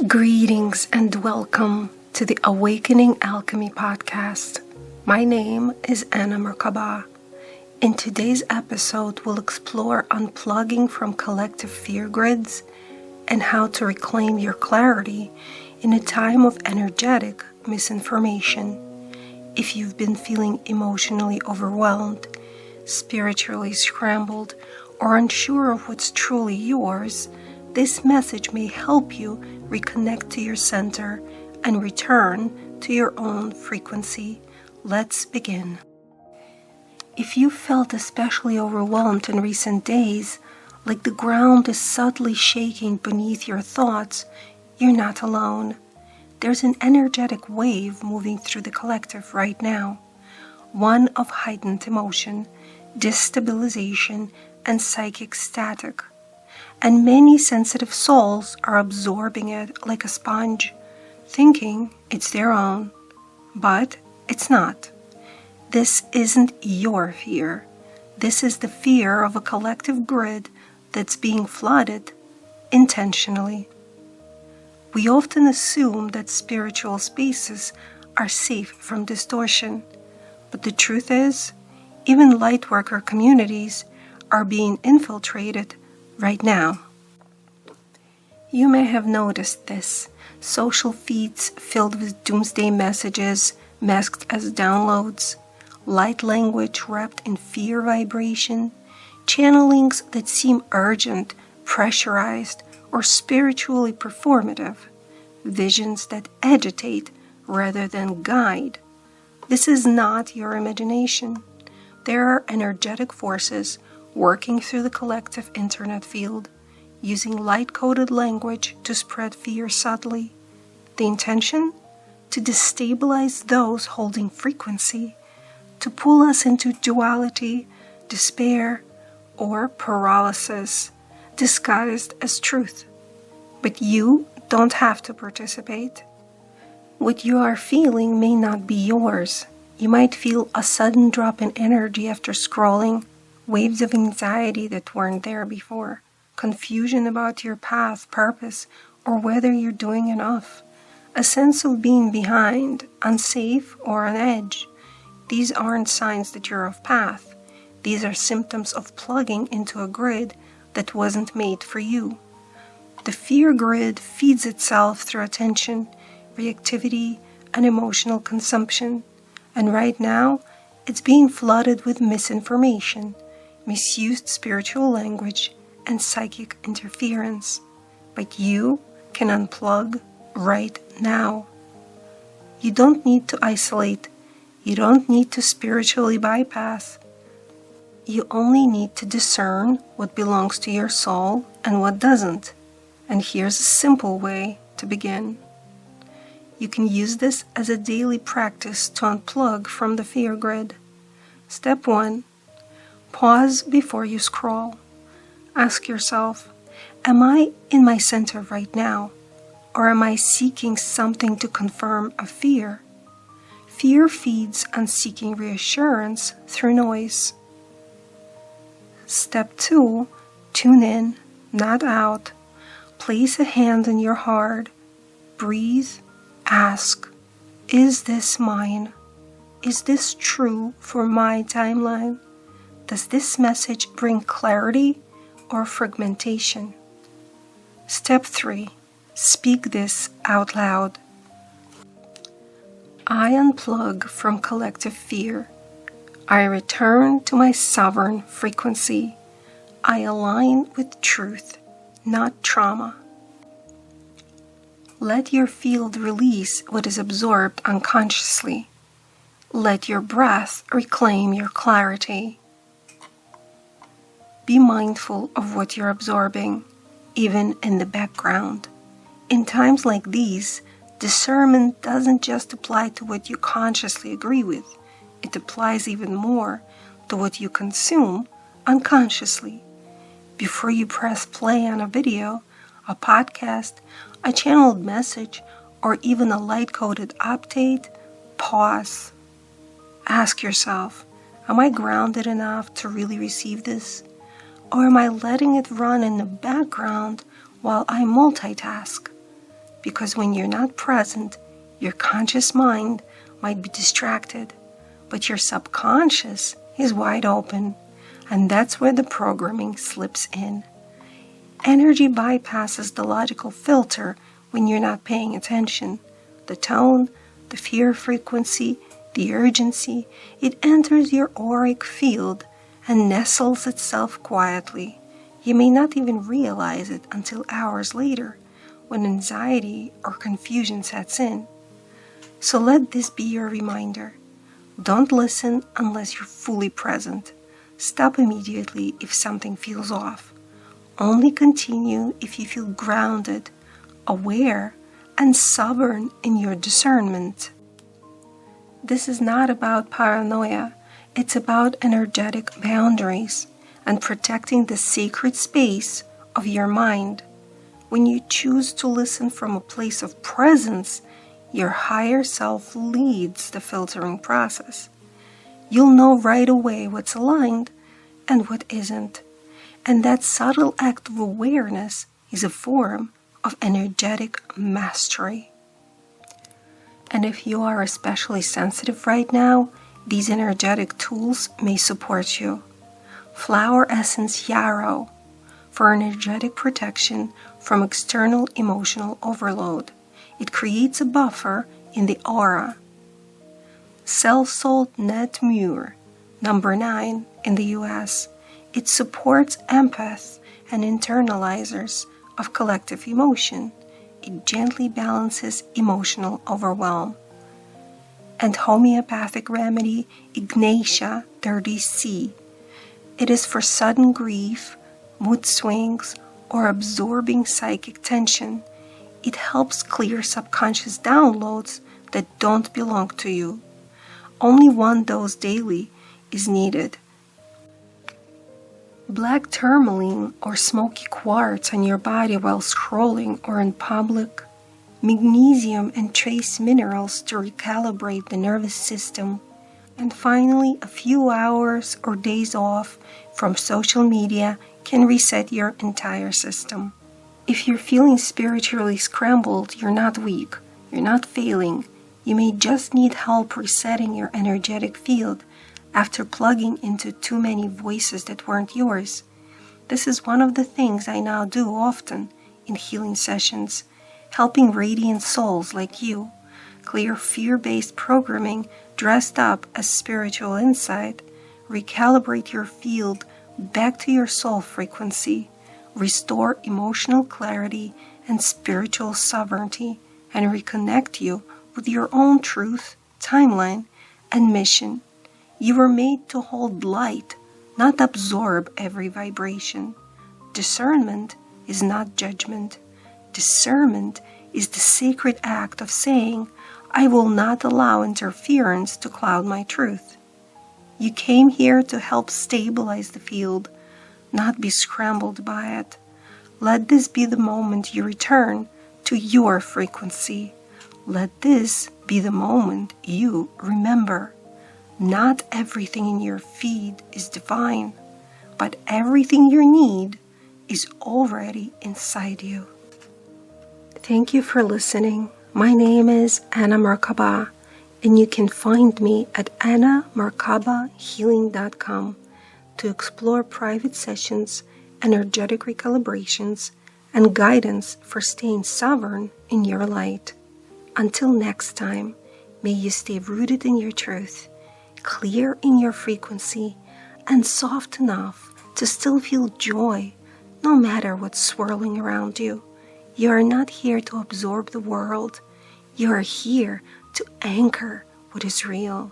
Greetings and welcome to the Awakening Alchemy podcast. My name is Anna Merkaba. In today's episode, we'll explore unplugging from collective fear grids and how to reclaim your clarity in a time of energetic misinformation. If you've been feeling emotionally overwhelmed, spiritually scrambled, or unsure of what's truly yours, this message may help you reconnect to your center and return to your own frequency. Let's begin. If you felt especially overwhelmed in recent days, like the ground is subtly shaking beneath your thoughts, you're not alone. There's an energetic wave moving through the collective right now, one of heightened emotion, destabilization, and psychic static. And many sensitive souls are absorbing it like a sponge, thinking it's their own. But it's not. This isn't your fear. This is the fear of a collective grid that's being flooded intentionally. We often assume that spiritual spaces are safe from distortion, but the truth is, even lightworker communities are being infiltrated right now. You may have noticed this. Social feeds filled with doomsday messages masked as downloads, light language wrapped in fear vibration, channelings that seem urgent, pressurized, or spiritually performative, visions that agitate rather than guide. This is not your imagination. There are energetic forces working through the collective internet field, using light-coded language to spread fear subtly. The intention? To destabilize those holding frequency, to pull us into duality, despair, or paralysis, disguised as truth. But you don't have to participate. What you are feeling may not be yours. You might feel a sudden drop in energy after scrolling, waves of anxiety that weren't there before, confusion about your path, purpose, or whether you're doing enough, a sense of being behind, unsafe, or on edge. These aren't signs that you're off path. These are symptoms of plugging into a grid that wasn't made for you. The fear grid feeds itself through attention, reactivity, and emotional consumption. And right now, it's being flooded with misinformation, misused spiritual language, and psychic interference. But you can unplug right now. You don't need to isolate. You don't need to spiritually bypass. You only need to discern what belongs to your soul and what doesn't. And here's a simple way to begin. You can use this as a daily practice to unplug from the fear grid. Step 1. Pause before you scroll. Ask yourself, am I in my center right now? Or am I seeking something to confirm a fear? Fear feeds on seeking reassurance through noise. Step 2. Tune in, not out. Place a hand on your heart. Breathe. Ask, is this mine? Is this true for my timeline? Does this message bring clarity or fragmentation? Step 3. Speak this out loud. I unplug from collective fear. I return to my sovereign frequency. I align with truth, not trauma. Let your field release what is absorbed unconsciously. Let your breath reclaim your clarity. Be mindful of what you're absorbing, even in the background. In times like these, discernment doesn't just apply to what you consciously agree with. It applies even more to what you consume unconsciously. Before you press play on a video, a podcast, a channeled message, or even a light-coded update, pause. Ask yourself, am I grounded enough to really receive this? Or am I letting it run in the background while I multitask? because when you're not present, your conscious mind might be distracted, but your subconscious is wide open, and that's where the programming slips in. Energy bypasses the logical filter when you're not paying attention. The tone, the fear frequency, the urgency, it enters your auric field and nestles itself quietly. You may not even realize it until hours later, when anxiety or confusion sets in. So let this be your reminder. Don't listen unless you're fully present. Stop immediately if something feels off. Only continue if you feel grounded, aware, and sovereign in your discernment. This is not about paranoia. It's about energetic boundaries and protecting the sacred space of your mind. When you choose to listen from a place of presence, your higher self leads the filtering process. You'll know right away what's aligned and what isn't. And that subtle act of awareness is a form of energetic mastery. And if you are especially sensitive right now, these energetic tools may support you. Flower essence yarrow for energetic protection from external emotional overload. It creates a buffer in the aura. Cell salt net mure, number 9 in the US. It supports empaths and internalizers of collective emotion. It gently balances emotional overwhelm. And homeopathic remedy Ignatia 30C. It is for sudden grief, mood swings, or absorbing psychic tension. It helps clear subconscious downloads that don't belong to you. Only 1 dose daily is needed. Black tourmaline or smoky quartz on your body while scrolling or in public. Magnesium and trace minerals to recalibrate the nervous system. And finally, a few hours or days off from social media can reset your entire system. If you're feeling spiritually scrambled, you're not weak, you're not failing. You may just need help resetting your energetic field after plugging into too many voices that weren't yours. This is one of the things I now do often in healing sessions, helping radiant souls like you clear fear-based programming dressed up as spiritual insight, recalibrate your field back to your soul frequency, restore emotional clarity and spiritual sovereignty, and reconnect you with your own truth, timeline, and mission. You were made to hold light, not absorb every vibration. Discernment is not judgment. Discernment is the sacred act of saying, I will not allow interference to cloud my truth. You came here to help stabilize the field, not be scrambled by it. Let this be the moment you return to your frequency. Let this be the moment you remember. Not everything in your feed is divine, but everything you need is already inside you. Thank you for listening. My name is Anna Merkaba, and you can find me at annamerkabahealing.com to explore private sessions, energetic recalibrations, and guidance for staying sovereign in your light. Until next time, may you stay rooted in your truth, clear in your frequency, and soft enough to still feel joy no matter what's swirling around you. You are not here to absorb the world. You are here to anchor what is real.